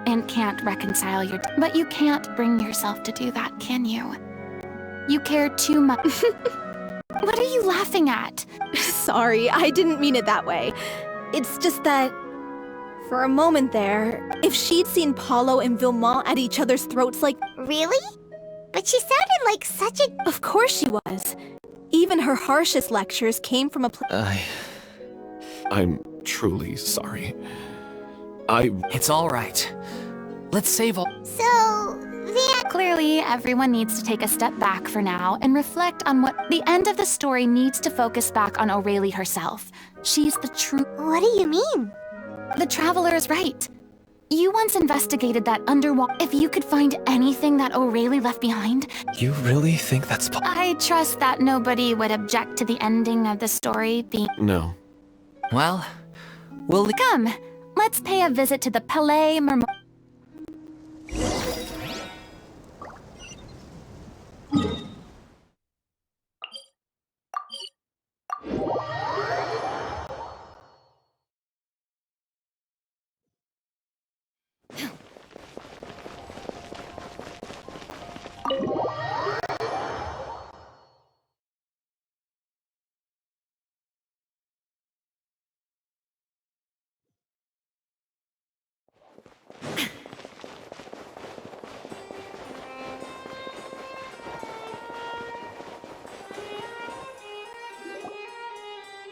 B: and can't reconcile but you can't bring yourself to do that, can you? You care too much. What are you laughing at?
E: Sorry, I didn't mean it that way. It's just that, for a moment there, if she'd seen Paulo and Vilmont at each other's throats like...
A: Really? But she sounded like such a...
E: Of course she was. Even her harshest lectures came from a place...
J: I'm truly sorry.
C: It's all right. Let's save all...
A: So,
B: Clearly, everyone needs to take a step back for now and reflect on what... The end of the story needs to focus back on Aurelie herself. She's the true...
A: What do you mean?
B: The Traveler is right. You once investigated that underwater... If you could find anything that Aurelie left behind...
I: You really think that's
B: I trust that nobody would object to the ending of the story being...
J: No.
C: Well, we'll...
B: Come, let's pay a visit to the Palais Memorial.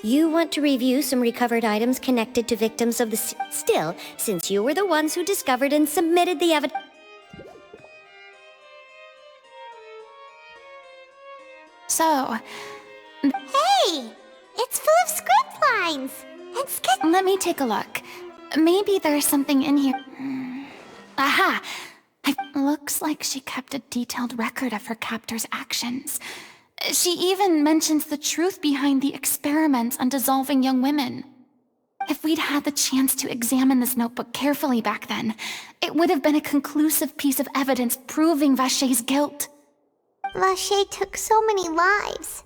K: You want to review some recovered items connected to victims of the... Still, since you were the ones who discovered and submitted the evidence...
B: So...
A: Hey! It's full of script lines! And
B: Let me take a look. Maybe there's something in here. Aha! Looks like she kept a detailed record of her captor's actions. She even mentions the truth behind the experiments on dissolving young women. If we'd had the chance to examine this notebook carefully back then, it would have been a conclusive piece of evidence proving Vacher's guilt.
A: Vacher took so many lives.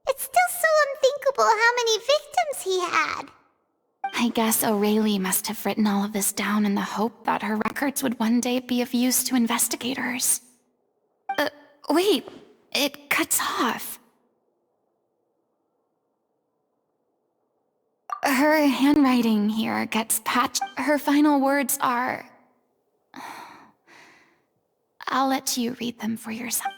A: It's still so unthinkable how many victims he had.
B: I guess Aurelie must have written all of this down in the hope that her records would one day be of use to investigators. Wait. It cuts off. Her handwriting here gets patched. Her final words are... I'll let you read them for yourself.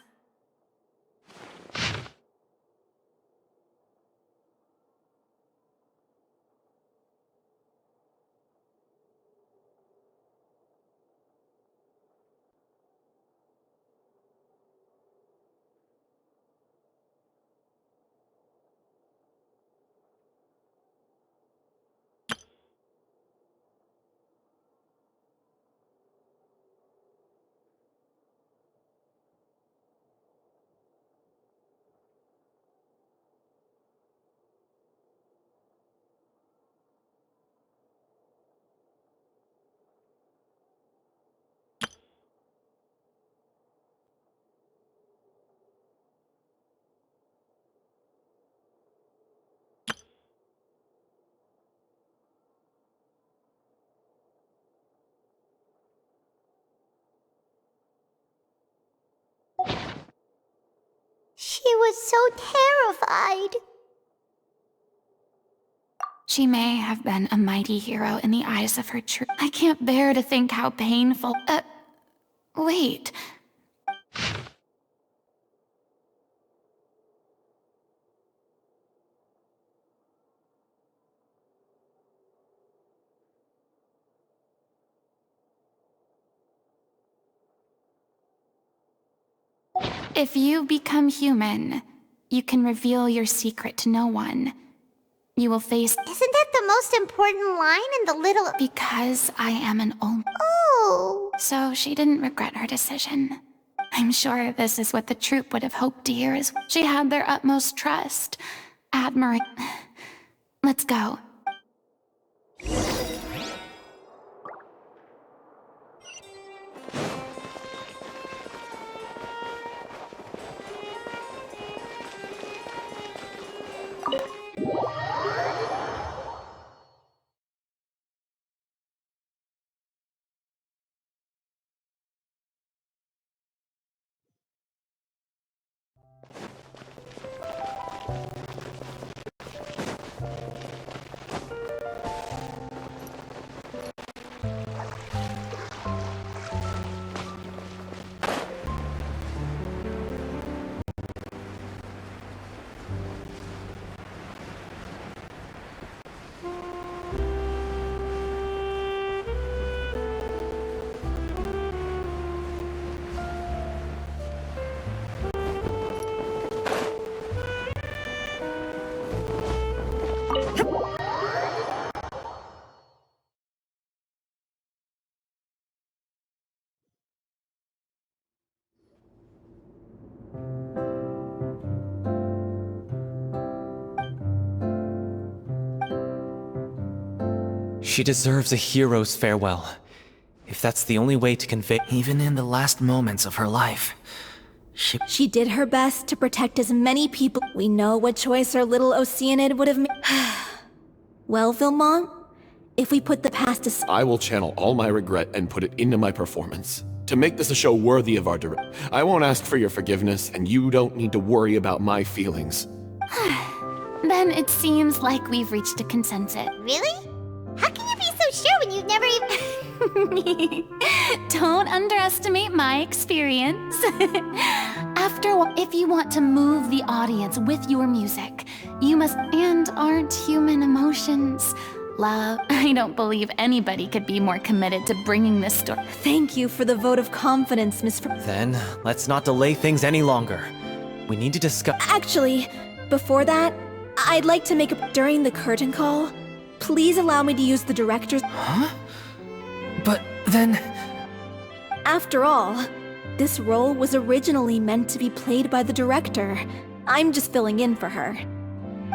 A: She was so terrified.
D: She may have been a mighty hero in the eyes of her true. I can't bear to think how painful. Wait. If you become human, you can reveal your secret to no one. You will face—
A: Isn't that the most important line in the little—
D: Because I am an old—
A: Oh.
D: So she didn't regret her decision. I'm sure this is what the troupe would have hoped to hear as she had their utmost trust, admiration. Let's go.
I: She deserves a hero's farewell. If that's the only way to convey—
C: Even in the last moments of her life,
E: She did her best to protect as many people. We know what choice our little Oceanid would have made. Well, Vilmont, if we put the past aside—
J: I will channel all my regret and put it into my performance. To make this a show worthy of our director. I won't ask for your forgiveness, and you don't need to worry about my feelings.
D: Then it seems like we've reached a consensus.
A: Really? How can you be so sure when you've never even—
D: Don't underestimate my experience. After all, if you want to move the audience with your music, you must— And aren't human emotions love? I don't believe anybody could be more committed to bringing this story.
E: Thank you for the vote of confidence, Miss
I: Then, let's not delay things any longer. We need to discuss—
E: Actually, before that, I'd like to make a— During the curtain call, please allow me to use the director's—
C: Huh? But then—
E: After all, this role was originally meant to be played by the director. I'm just filling in for her.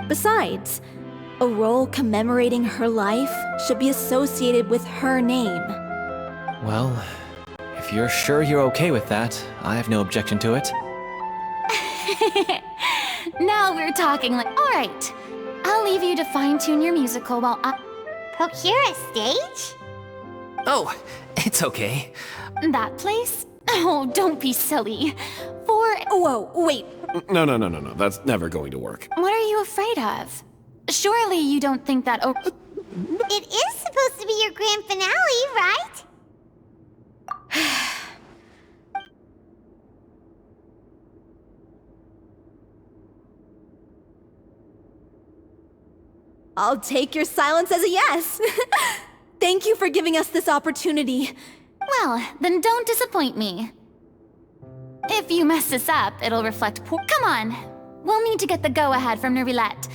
E: Besides, a role commemorating her life should be associated with her name.
I: Well, if you're sure you're okay with that, I have no objection to it.
D: Now we're talking like— All right, I'll leave you to fine-tune your musical while I—
A: Procure a stage?
C: Oh, it's okay.
D: That place? Oh, don't be silly.
E: Whoa, wait.
J: No. That's never going to work.
D: What are you afraid of? Surely you don't think that—
A: It is supposed to be your grand finale, right?
E: I'll take your silence as a yes. Thank you for giving us this opportunity.
D: Well, then don't disappoint me. If you mess this up, it'll reflect poor— Come on! We'll need to get the go-ahead from Nervilette.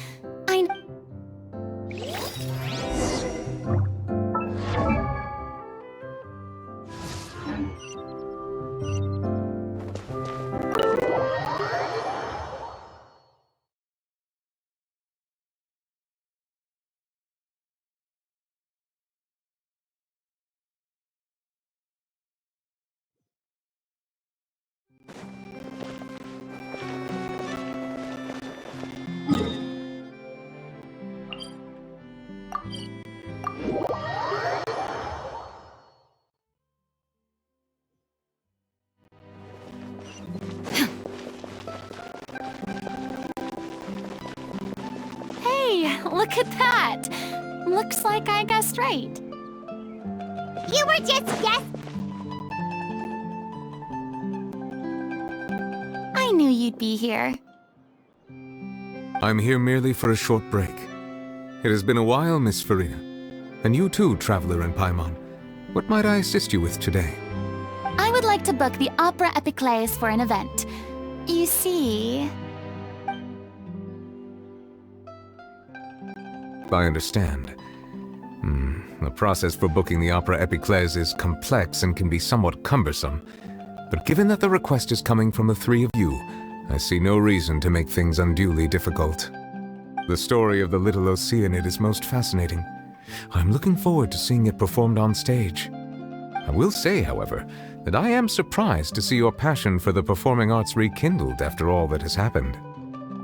D: Look at that! Looks like I guessed right.
A: You were just
D: I knew you'd be here.
L: I'm here merely for a short break. It has been a while, Miss Furina. And you too, Traveler in Paimon. What might I assist you with today?
D: I would like to book the Opera Epiclese for an event. You see...
L: I understand. The process for booking the Opera Epiclese is complex and can be somewhat cumbersome. But given that the request is coming from the three of you, I see no reason to make things unduly difficult. The story of the little Oceanid is most fascinating. I'm looking forward to seeing it performed on stage. I will say, however, that I am surprised to see your passion for the performing arts rekindled after all that has happened.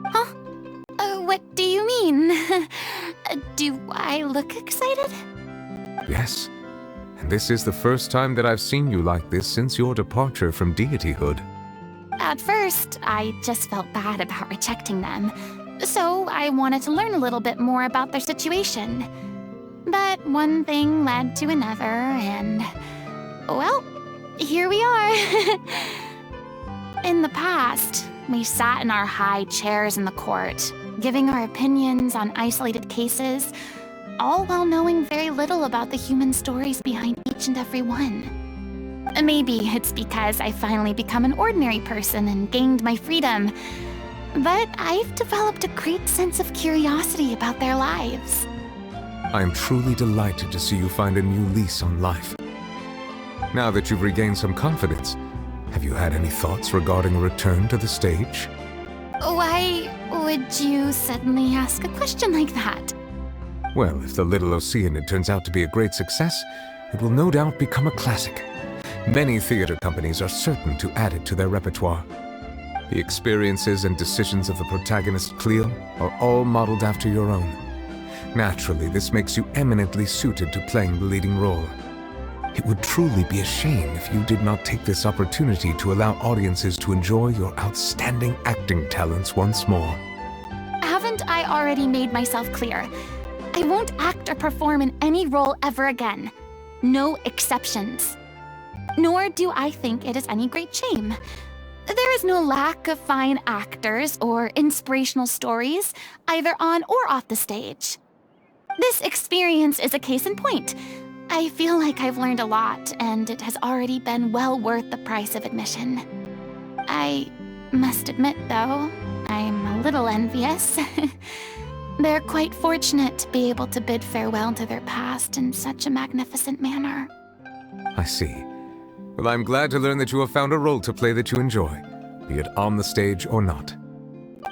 D: Huh? What do you mean? Do I look excited?
L: Yes. And this is the first time that I've seen you like this since your departure from deityhood.
D: At first, I just felt bad about rejecting them. So I wanted to learn a little bit more about their situation. But one thing led to another, and... well, here we are. In the past, we sat in our high chairs in the court, giving our opinions on isolated cases, all while knowing very little about the human stories behind each and every one. Maybe it's because I finally become an ordinary person and gained my freedom, but I've developed a great sense of curiosity about their lives.
L: I am truly delighted to see you find a new lease on life. Now that you've regained some confidence, have you had any thoughts regarding a return to the stage?
D: Why would you suddenly ask a question like that?
L: Well, if the little Oceanid turns out to be a great success, it will no doubt become a classic. Many theater companies are certain to add it to their repertoire. The experiences and decisions of the protagonist Cleo are all modeled after your own. Naturally, this makes you eminently suited to playing the leading role. It would truly be a shame if you did not take this opportunity to allow audiences to enjoy your outstanding acting talents once more.
D: Haven't I already made myself clear? I won't act or perform in any role ever again. No exceptions. Nor do I think it is any great shame. There is no lack of fine actors or inspirational stories, either on or off the stage. This experience is a case in point. I feel like I've learned a lot, and it has already been well worth the price of admission. I must admit, though, I'm a little envious. They're quite fortunate to be able to bid farewell to their past in such a magnificent manner.
L: I see. Well, I'm glad to learn that you have found a role to play that you enjoy, be it on the stage or not.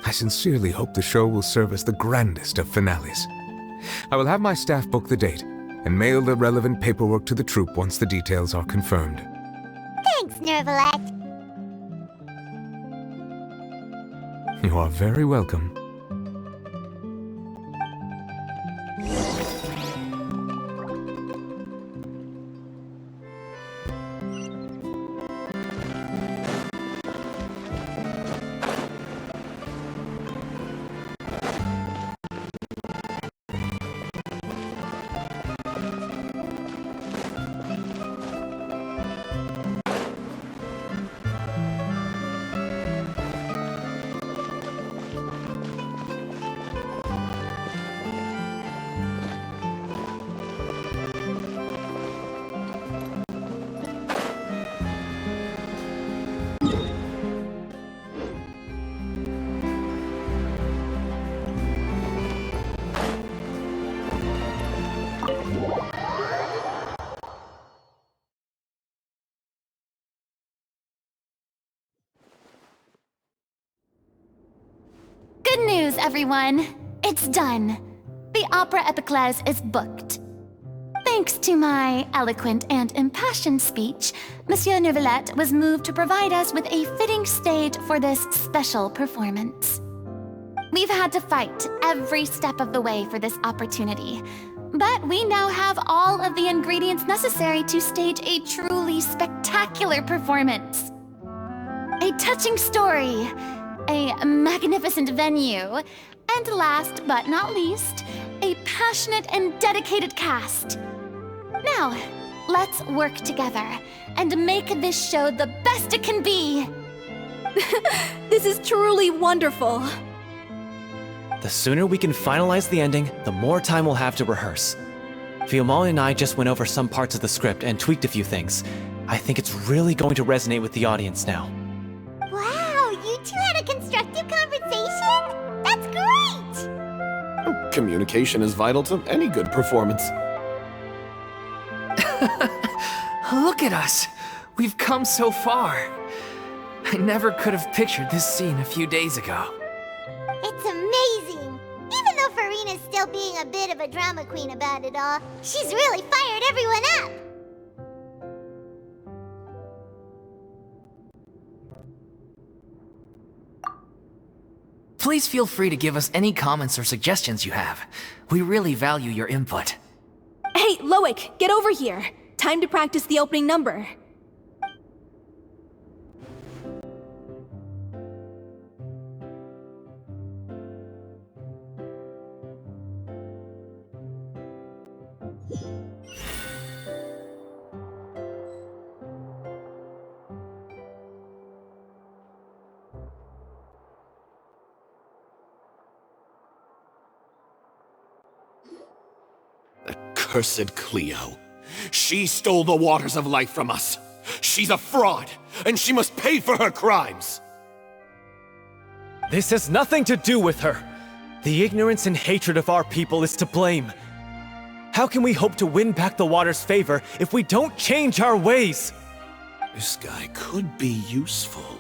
L: I sincerely hope the show will serve as the grandest of finales. I will have my staff book the date and mail the relevant paperwork to the troupe once the details are confirmed.
A: Thanks, Nervalette.
L: You are very welcome.
D: Good news, everyone! It's done! The Opera Epiclese is booked. Thanks to my eloquent and impassioned speech, Monsieur Nervalette was moved to provide us with a fitting stage for this special performance. We've had to fight every step of the way for this opportunity, but we now have all of the ingredients necessary to stage a truly spectacular performance. A touching story, a magnificent venue, and last but not least, a passionate and dedicated cast. Now, let's work together and make this show the best it can be.
E: This is truly wonderful.
I: The sooner we can finalize the ending, the more time we'll have to rehearse. Fiumali and I just went over some parts of the script and tweaked a few things. I think it's really going to resonate with the audience now.
A: Wow, you two had a constructive conversation? That's great!
J: Communication is vital to any good performance.
C: Look at us! We've come so far. I never could have pictured this scene a few days ago.
A: It's amazing! Even though Furina's still being a bit of a drama queen about it all, she's really fired everyone up!
C: Please feel free to give us any comments or suggestions you have. We really value your input.
E: Hey, Loic, get over here. Time to practice the opening number.
J: Cursed Cleo. She stole the waters of life from us. She's a fraud, and she must pay for her crimes.
I: This has nothing to do with her. The ignorance and hatred of our people is to blame. How can we hope to win back the water's favor if we don't change our ways?
J: This guy could be useful.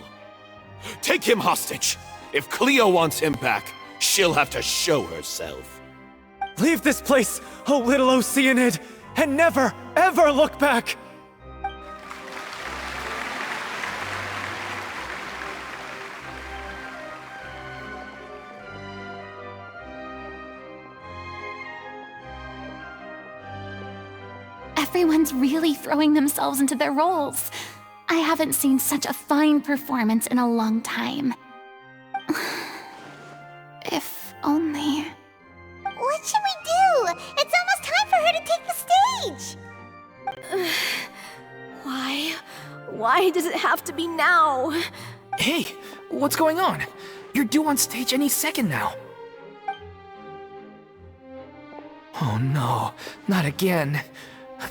J: Take him hostage. If Cleo wants him back, she'll have to show herself.
I: Leave this place, O little Oceanid, and never, ever look back!
D: Everyone's really throwing themselves into their roles. I haven't seen such a fine performance in a long time. If only...
A: What should we do? It's almost time for her to take the stage!
E: Why does it have to be now?
C: Hey, what's going on? You're due on stage any second now. Oh no, not again.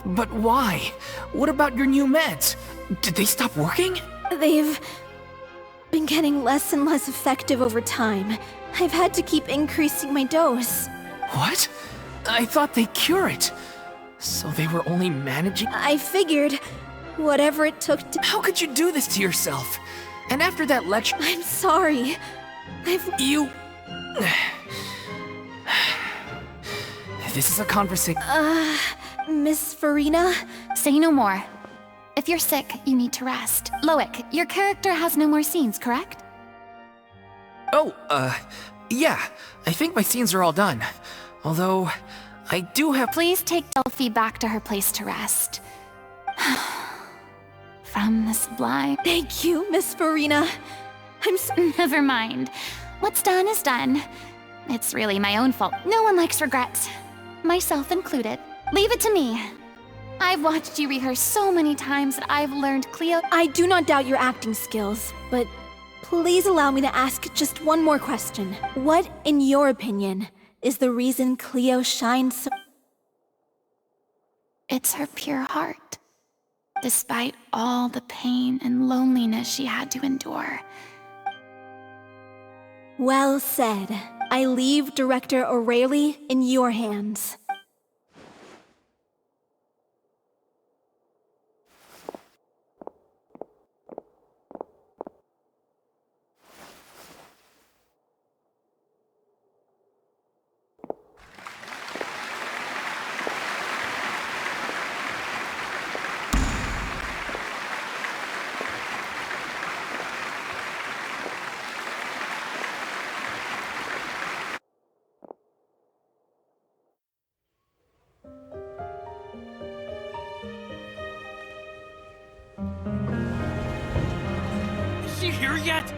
C: But why? What about your new meds? Did they stop working?
E: They've been getting less and less effective over time. I've had to keep increasing my dose.
C: What? I thought they cure it. So they were only managing—
E: I figured whatever it took to—
C: How could you do this to yourself? And after that lecture—
E: I'm sorry.
C: You— This is a conversation—
E: Miss Furina?
D: Say no more. If you're sick, you need to rest. Loic, your character has no more scenes, correct?
C: Oh, yeah. I think my scenes are all done. Although, I do have—
D: Please take Delphi back to her place to rest. From the sublime.
E: Thank you, Miss Furina.
D: Never mind. What's done is done. It's really my own fault. No one likes regrets. Myself included. Leave it to me. I've watched you rehearse so many times that I've learned Cleo—
E: I do not doubt your acting skills, but please allow me to ask just one more question. What, in your opinion, is the reason Cleo shines so—
D: It's her pure heart. Despite all the pain and loneliness she had to endure.
E: Well said. I leave Director O'Reilly in your hands.
F: Is she here yet?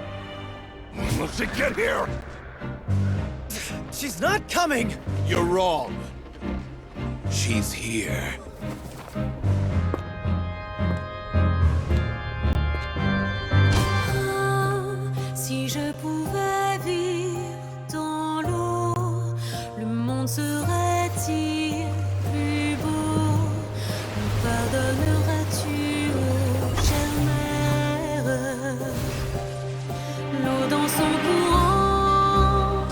M: Will she get here?
I: She's not coming!
M: You're wrong. She's here.
N: Si je pouvais vivre dans l'eau, le monde serait-il plus beau? Me pardonneras-tu, ô chère mère? L'eau dans son courant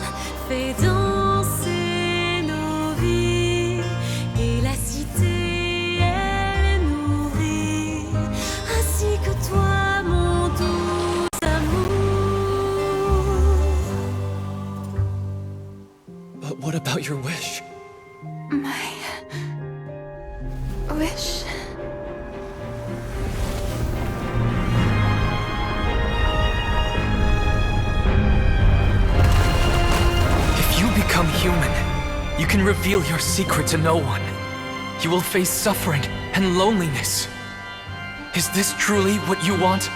N: fait danser nos vies, et la cité elle nourrit, ainsi que toi, mon doux amour.
I: But what about your wish?
D: My wish.
F: If you become human, you can reveal your secret to no one. You will face suffering and loneliness. Is this truly what you want?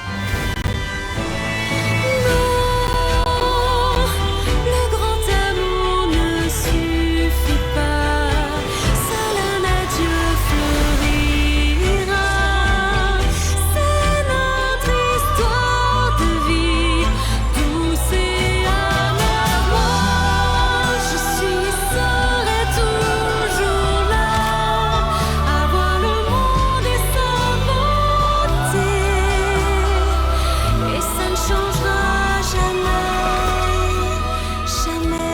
N: Le grand amour ne suffit pas, seul un adieu fleurira. C'est notre histoire de vie, douce et amère. Moi, je serai toujours là, à voir le monde et sa beauté, et ça ne changera jamais, jamais.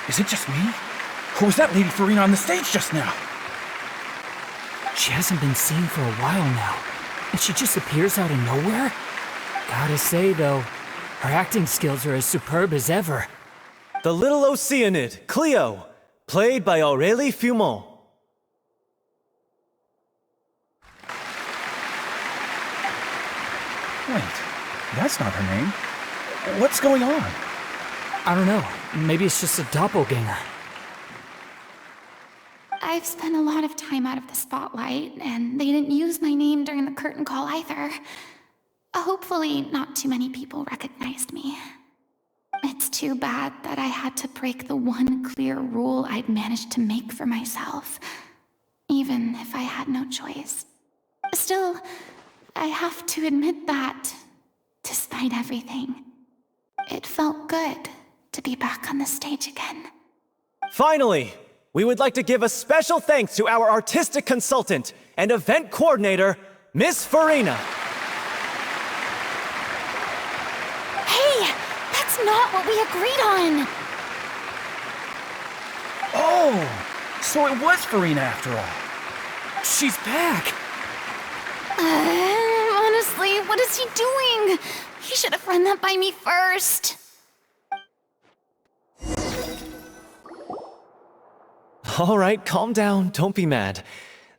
O: Is it just me? Or was that Lady Furina on the stage just now?
P: She hasn't been seen for a while now, and she just appears out of nowhere? Gotta say, though, her acting skills are as superb as ever.
I: The little Oceanid, Cleo, played by Aurélie Fumont.
O: Wait, that's not her name. What's going on?
P: I don't know, maybe it's just a doppelganger.
D: I've spent a lot of time out of the spotlight, and they didn't use my name during the curtain call either. Hopefully, not too many people recognized me. It's too bad that I had to break the one clear rule I'd managed to make for myself, even if I had no choice. Still, I have to admit that, despite everything, it felt good to be back on the stage again.
I: Finally, we would like to give a special thanks to our artistic consultant and event coordinator, Miss Furina.
D: Hey, that's not what we agreed on!
O: Oh, so it was Furina after all. She's back.
D: Honestly, what is he doing? He should have run that by me first.
I: All right, calm down, don't be mad.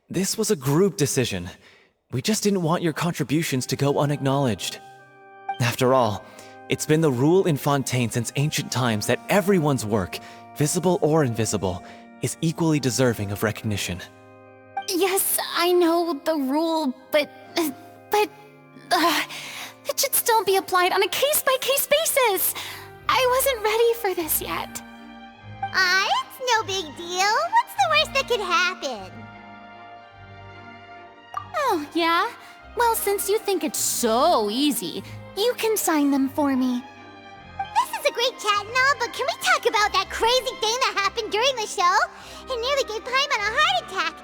I: This was a group decision. We just didn't want your contributions to go unacknowledged. After all, it's been the rule in Fontaine since ancient times that everyone's work, visible or invisible, is equally deserving of recognition.
D: Yes, I know the rule, but it should still be applied on a case-by-case basis. I wasn't ready for this yet.
A: It's no big deal. What's the worst that could happen?
D: Oh, yeah? Well, since you think it's so easy, you can sign them for me.
A: This is a great chat and all, but can we talk about that crazy thing that happened during the show? It nearly gave Paimon a heart attack.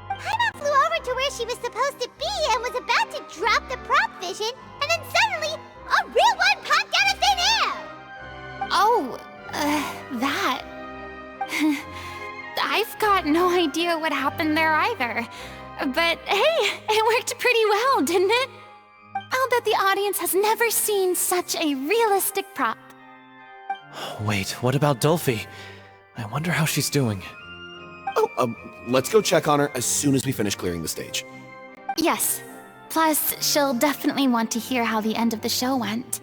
A: Paimon's flew over to where she was supposed to be and was about to drop the prop vision, and then suddenly, a real one popped out of thin air!
D: Oh, that. I've got no idea what happened there either. But hey, it worked pretty well, didn't it? I'll bet the audience has never seen such a realistic prop.
I: Wait, what about Dolphy? I wonder how she's doing.
J: Oh, let's go check on her as soon as we finish clearing the stage.
D: Yes. Plus, she'll definitely want to hear how the end of the show went.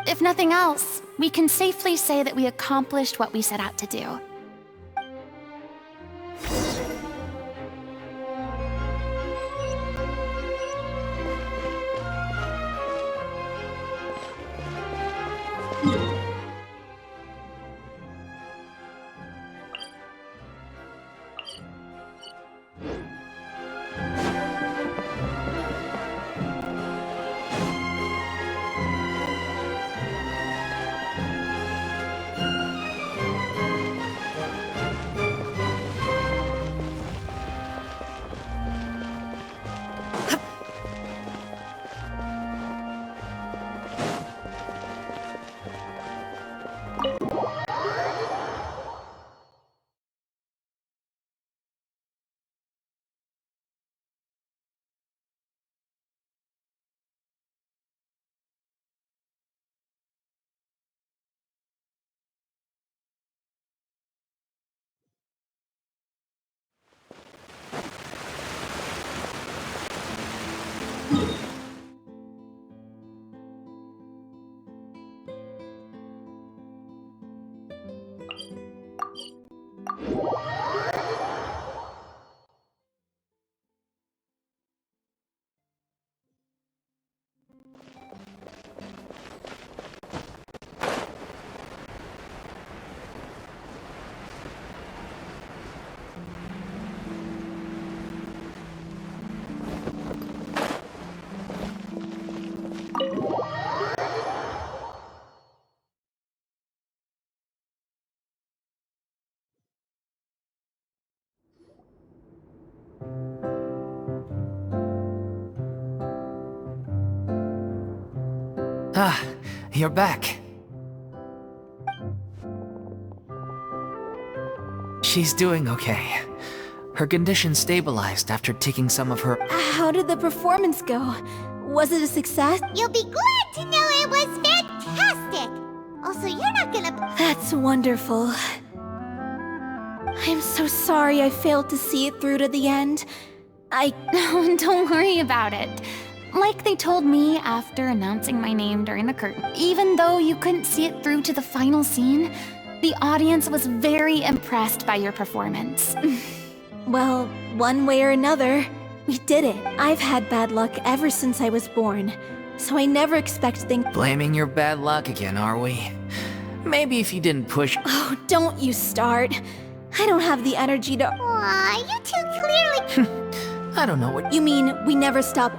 D: If nothing else, we can safely say that we accomplished what we set out to do.
C: Ah, you're back. She's doing okay. Her condition stabilized after taking some of her—
E: How did the performance go? Was it a success?
A: You'll be glad to know it was fantastic! Also, you're not gonna—
E: That's wonderful. I'm so sorry I failed to see it through to the end.
D: No, don't worry about it. Like they told me after announcing my name during the curtain, even though you couldn't see it through to the final scene, the audience was very impressed by your performance.
E: Well, one way or another, we did it. I've had bad luck ever since I was born, so I never expect things—
C: Blaming your bad luck again, are we? Maybe if you didn't push—
E: Oh, don't you start. I don't have the energy to—
A: Aw, you two clearly—
C: I don't know what—
E: You mean we never stop—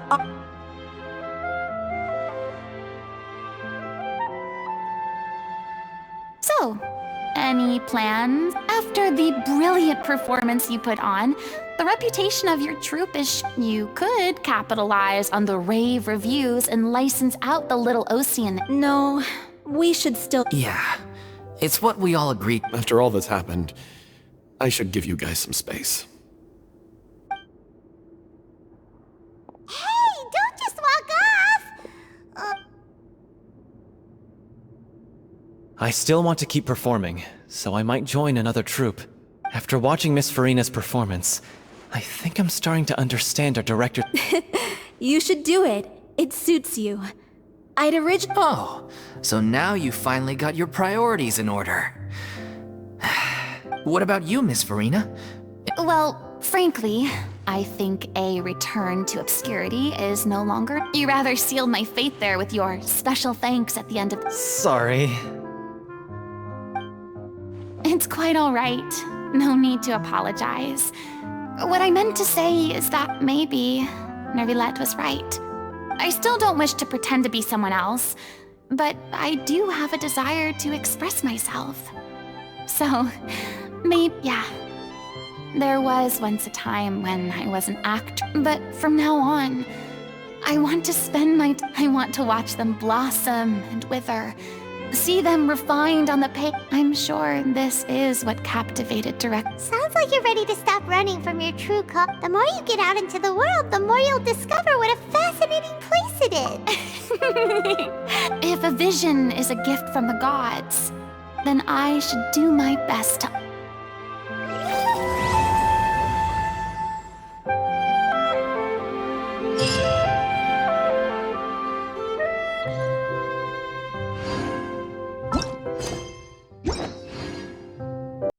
D: So, any plans? After the brilliant performance you put on, the reputation of your troupe is you could capitalize on the rave reviews and license out the little Oceanid.
E: No, we should still—
C: Yeah, it's what we all agreed.
J: After all that's happened, I should give you guys some space.
A: Hey, don't just walk off!
I: I still want to keep performing, so I might join another troupe. After watching Miss Furina's performance, I think I'm starting to understand our director—
E: You should do it. It suits you. I'd originally—
C: Oh, so now you finally got your priorities in order. What about you, Miss Furina?
D: Well, frankly, I think a return to obscurity is no longer— You rather sealed my fate there with your special thanks at the end of—
I: Sorry.
D: It's quite all right. No need to apologize. What I meant to say is that maybe Nervilette was right. I still don't wish to pretend to be someone else, but I do have a desire to express myself. So, maybe, yeah. There was once a time when I was an actor, but from now on, I want to spend I want to watch them blossom and wither. See them refined on the page. I'm sure this is what captivated direct.
A: Sounds like you're ready to stop running from your true call. The more you get out into the world, the more you'll discover what a fascinating place it is.
D: If a vision is a gift from the gods, then I should do my best to